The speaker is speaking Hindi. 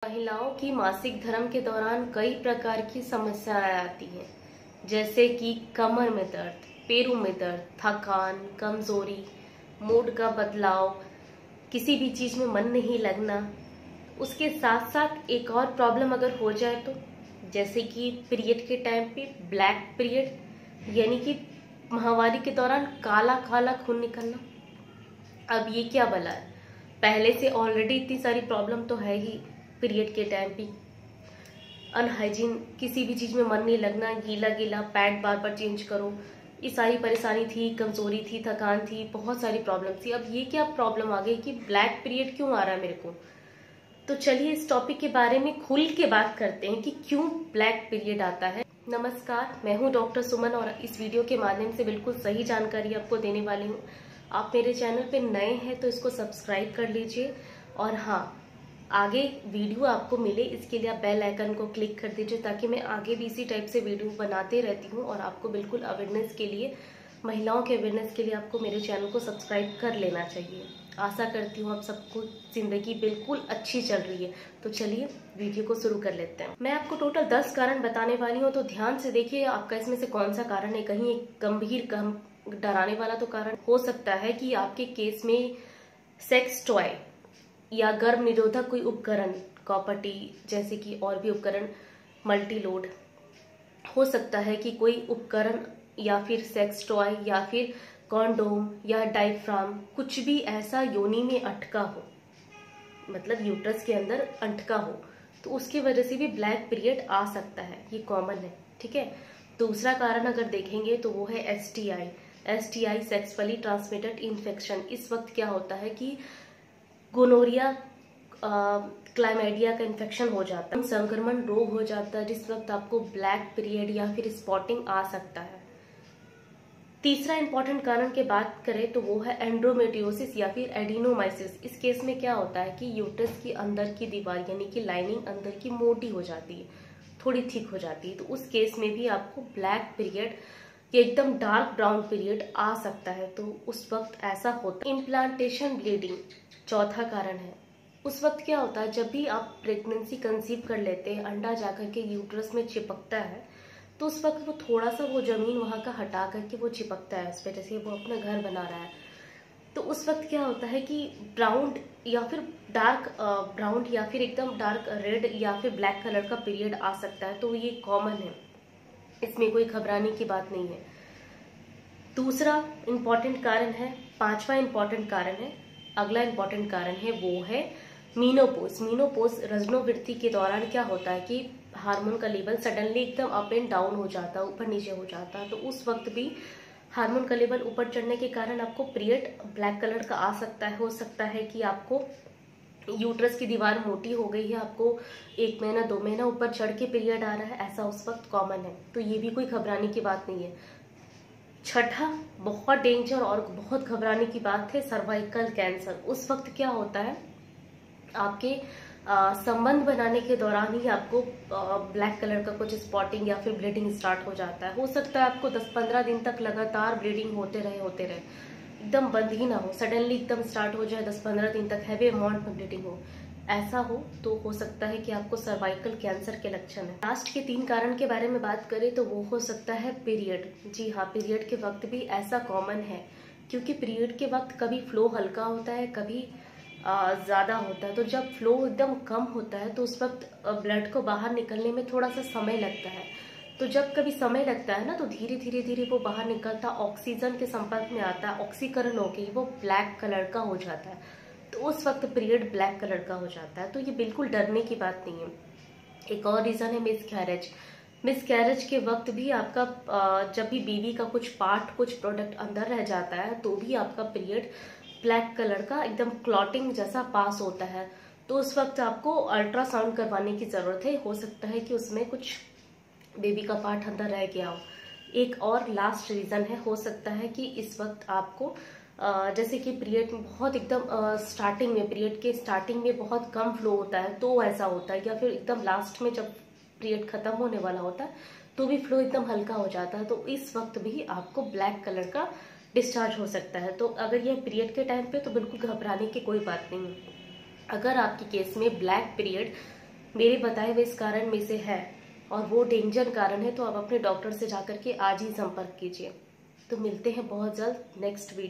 महिलाओं की मासिक धर्म के दौरान कई प्रकार की समस्याएं आती हैं, जैसे कि कमर में दर्द, पैरों में दर्द, थकान, कमजोरी, मूड का बदलाव, किसी भी चीज में मन नहीं लगना। उसके साथ साथ एक और प्रॉब्लम अगर हो जाए तो, जैसे कि पीरियड के टाइम पे ब्लैक पीरियड, यानी कि माहवारी के दौरान काला काला खून निकलना। अब ये क्या भला है? पहले से ऑलरेडी इतनी सारी प्रॉब्लम तो है ही पीरियड के टाइम पे। अनहाइजीन, किसी भी चीज में मन नहीं लगना, गीला गीला पैड बार बार चेंज करो, ये सारी परेशानी थी, कमजोरी थी, थकान थी, बहुत सारी प्रॉब्लम थी। अब ये क्या प्रॉब्लम आ गई कि ब्लैक पीरियड क्यों आ रहा है मेरे को? तो चलिए इस टॉपिक के बारे में खुल के बात करते हैं कि क्यों ब्लैक पीरियड आता है। नमस्कार, मैं हूं डॉक्टर सुमन और इस वीडियो के माध्यम से बिल्कुल सही जानकारी आपको देने वाली हूं। आप मेरे चैनल पे नए हैं तो इसको सब्सक्राइब कर लीजिए, और हाँ, आगे वीडियो आपको मिले इसके लिए आप बेल आइकन को क्लिक कर दीजिए, ताकि मैं आगे भी इसी टाइप से वीडियो बनाते रहती हूँ। और आपको बिल्कुल अवेयरनेस के लिए, महिलाओं के अवेयरनेस के लिए आपको मेरे चैनल को सब्सक्राइब कर लेना चाहिए। आशा करती हूँ आप सबको जिंदगी बिल्कुल अच्छी चल रही है। तो चलिए वीडियो को शुरू कर लेते हैं। मैं आपको टोटल 10 कारण बताने वाली हूँ, तो ध्यान से देखिए आपका इसमें से कौन सा कारण है। कहीं एक गंभीर डराने वाला तो कारण हो सकता है कि आपके केस में सेक्स टॉय या गर्भ निरोधक कोई उपकरण, कॉपर टी जैसे कि और भी उपकरण, मल्टी लोड, हो सकता है कि कोई उपकरण या फिर सेक्स टॉय या फिर कॉन्डोम या डायफ्राम, कुछ भी ऐसा योनि में अटका हो, मतलब यूट्रस के अंदर अटका हो, तो उसकी वजह से भी ब्लैक पीरियड आ सकता है। ये कॉमन है, ठीक है। दूसरा कारण अगर देखेंगे तो वो है एसटीआई, सेक्सुअली ट्रांसमिटेड इन्फेक्शन। इस वक्त क्या होता है कि गोनोरिया, क्लाइमेडिया का इन्फेक्शन हो जाता है, संक्रमण रोग हो जाता है, जिस वक्त आपको ब्लैक पीरियड या फिर स्पॉटिंग आ सकता है। तीसरा इंपॉर्टेंट कारण की बात करें तो वो है एंड्रोमेट्रियोसिस या फिर एडिनोमाइसिस। इस केस में क्या होता है कि यूट्रस की अंदर की दीवार यानी कि लाइनिंग अंदर की मोटी हो जाती है, थोड़ी थिक हो जाती है, तो उस केस में भी आपको ब्लैक पीरियड या एकदम डार्क ब्राउन पीरियड आ सकता है। तो उस वक्त ऐसा होता है। इम्प्लांटेशन ब्लीडिंग चौथा कारण है। उस वक्त क्या होता है, जब भी आप प्रेगनेंसी कंसीव कर लेते हैं, अंडा जाकर के यूट्रस में चिपकता है, तो उस वक्त वो थोड़ा सा वो जमीन वहां का हटा करके वो चिपकता है उस पर, जैसे वो अपना घर बना रहा है। तो उस वक्त क्या होता है कि ब्राउन या फिर डार्क ब्राउन या फिर एकदम डार्क रेड या फिर ब्लैक कलर का पीरियड आ सकता है। तो ये कॉमन है, इसमें कोई घबराने की बात नहीं है। दूसरा इंपॉर्टेंट कारण है, पांचवा इंपॉर्टेंट कारण है, अगला इंपॉर्टेंट कारण है वो है मीनोपोज। रजनोवृत्ति के दौरान क्या होता है कि हार्मोन का लेवल सडनली एकदम अप एंड डाउन हो जाता है, ऊपर नीचे हो जाता है। तो उस वक्त भी हार्मोन का लेवल ऊपर चढ़ने के कारण आपको पीरियड ब्लैक कलर का आ सकता है। हो सकता है कि आपको यूट्रस की दीवार मोटी हो गई है, आपको 1 महीना 2 महीना ऊपर चढ़ के पीरियड आ रहा है, ऐसा उस वक्त कॉमन है। तो ये भी कोई घबराने की बात नहीं है। छठा बहुत डेंजर और बहुत घबराने की बात है, सर्वाइकल कैंसर। उस वक्त क्या होता है, आपके संबंध बनाने के दौरान ही आपको ब्लैक कलर का कुछ स्पॉटिंग या फिर ब्लीडिंग स्टार्ट हो जाता है। हो सकता है आपको 10-15 दिन तक लगातार ब्लीडिंग होते रहे, एकदम बंद ही ना हो, सडनली एकदम स्टार्ट हो जाए, 10-15 दिन तक हैवी अमाउंट में ब्लीडिंग हो, ऐसा हो सकता है कि आपको सर्वाइकल कैंसर के लक्षण है। लास्ट के 3 कारण के बारे में बात करें तो वो हो सकता है पीरियड। जी हाँ, पीरियड के वक्त भी ऐसा कॉमन है, क्योंकि पीरियड के वक्त कभी फ्लो हल्का होता है, कभी ज्यादा होता है। तो जब फ्लो एकदम कम होता है तो उस वक्त ब्लड को बाहर निकलने में थोड़ा सा समय लगता है। तो जब कभी समय लगता है ना, तो धीरे धीरे वो बाहर निकलता, ऑक्सीजन के संपर्क में आता है, ऑक्सीकरण होके वो ब्लैक कलर का हो जाता है। तो उस वक्त पीरियड ब्लैक कलर का हो जाता है। तो ये बिल्कुल डरने की बात नहीं है। एक और रीजन है मिसकैरेज के वक्त भी आपका जब भी बेबी का कुछ पार्ट, कुछ प्रोडक्ट अंदर रह जाता है, तो भी आपका पीरियड ब्लैक कलर का एकदम क्लॉटिंग जैसा पास होता है। तो उस वक्त आपको अल्ट्रासाउंड करवाने की जरूरत है। हो सकता है कि उसमें कुछ बेबी का पार्ट अंदर रह गया हो। एक और लास्ट रीजन है, हो सकता है कि इस वक्त आपको जैसे कि पीरियड बहुत एकदम स्टार्टिंग में, पीरियड के स्टार्टिंग में बहुत कम फ्लो होता है, तो ऐसा होता है, या फिर एकदम लास्ट में जब पीरियड खत्म होने वाला होता है तो भी फ्लो एकदम हल्का हो जाता है। तो इस वक्त भी आपको ब्लैक कलर का डिस्चार्ज हो सकता है। तो अगर यह पीरियड के टाइम पे, तो बिल्कुल घबराने की कोई बात नहीं है। अगर आपके केस में ब्लैक पीरियड मेरे बताए हुए इस कारण में से है और वो डेंजर कारण है, तो आप अपने डॉक्टर से जाकर के आज ही संपर्क कीजिए। तो मिलते हैं बहुत जल्द नेक्स्ट वीडियो।